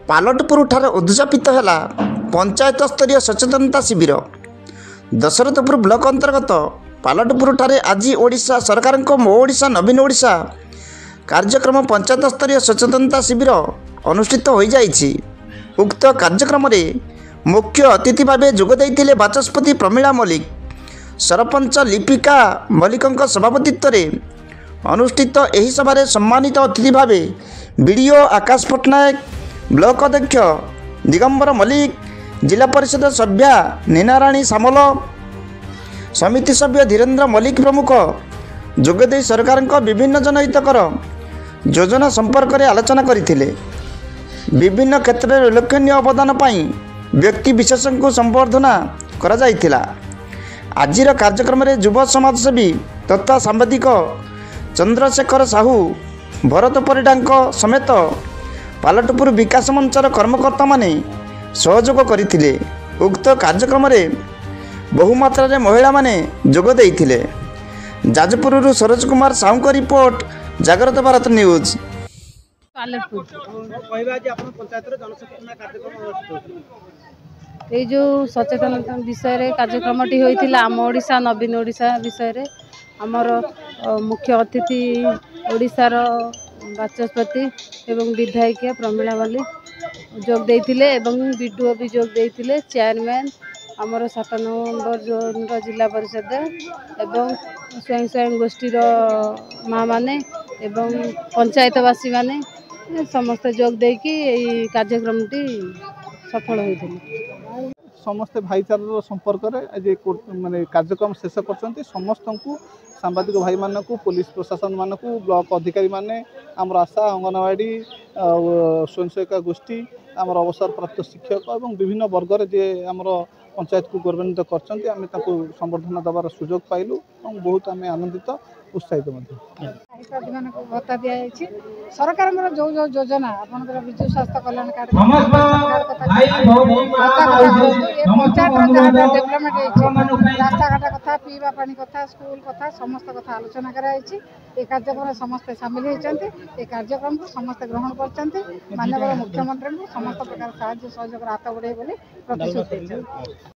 पालटपुर उद्यापित है पंचायत स्तरीय सचेतनता शिविर। दशरथपुर ब्लॉक अंतर्गत पालटपुर आज ओडिशा सरकार मो ओडिशा नवीन ओडिशा कार्यक्रम पंचायत स्तरीय सचेतनता शिविर अनुष्ठित हो जाइछि। उक्त कार्यक्रम में मुख्य अतिथि भाव जोगदे बाचस्पति प्रमीला मल्लिक, सरपंच लिपिका मल्लिक सभापतित्व में अनुष्ठित एही सभारे सम्मानित अतिथि भाव बीडीओ आकाश पट्टनायक, ब्लॉक अध्यक्ष दिगंबर मल्लिक, जिला परिषद सभ्या नीनाराणी सामल, समिति सभ्य धीरेन्द्र मल्लिक प्रमुख जोगदे सरकार विभिन्न जनहितकर योजना संपर्क में आलोचना करथिले। विभिन्न क्षेत्र में उल्लेखनीय अवदान पाई व्यक्ति विशेष को संबर्धना करा जायथिला। आजिर कार्यक्रम में युव समाजसेवी तथा सांबादिक चंद्रशेखर साहू, भरत परिडा समेत पालटपुर विकास मंचर कर्मकर्ता माने सहयोग करथिले। उक्त कार्यक्रम में बहुमात्रा रे महिला माने जोग देइथिले। जाजपुर सरोज कुमार साहू का रिपोर्ट, जागृत भारत न्यूज। ये जो सचेतनता विषय कार्यक्रम होता आम ओडिशा नवीन ओडिशा विषय आमर मुख्य अतिथि ओडिशार बाचस्पति एवं विधायिका प्रमीला मल्लिक जोग देइथिले एवं बीडीओ भी जोग देइथिले। चेयरमैन आमर 7 नंबर जोन जिला परिषद एवं स्वयं स्वयं गोष्ठीर माँ माने एवं पंचायतवासी माने समस्त जोग देकी कार्यक्रम सफल होइथिले। समस्त भाईचार संपर्क माने कार्यक्रम शेष कर समस्त को सांबादिक भाई मान को पुलिस प्रशासन मान को ब्लॉक अधिकारी माने आमर आशा अंगनवाड़ी स्वयंसेविका गोष्ठी आमर अवसर प्राप्त शिक्षक और विभिन्न वर्गर जे आमर पंचायत को गौरवान्वित करछन्ती आमे ताको संबर्धना दबार सुजोग पाइलु और बहुत आमे आनंदित उत्साहित भत्ता दि सरकार जो जो योजना आपंकर विजु स्वास्थ्य कल्याण कार्ड डेवलपमेंट रास्ता घाट कथा पीवा पानी कथा स्कूल कथा समस्त कथा आलोचना कराई। कार्यक्रम समस्त सामिल होती। कार्यक्रम को समस्त ग्रहण कर माननीय मुख्यमंत्री को समस्त प्रकार साहाय्य सहयोग हाथ बढ़े प्रतिश्रुति।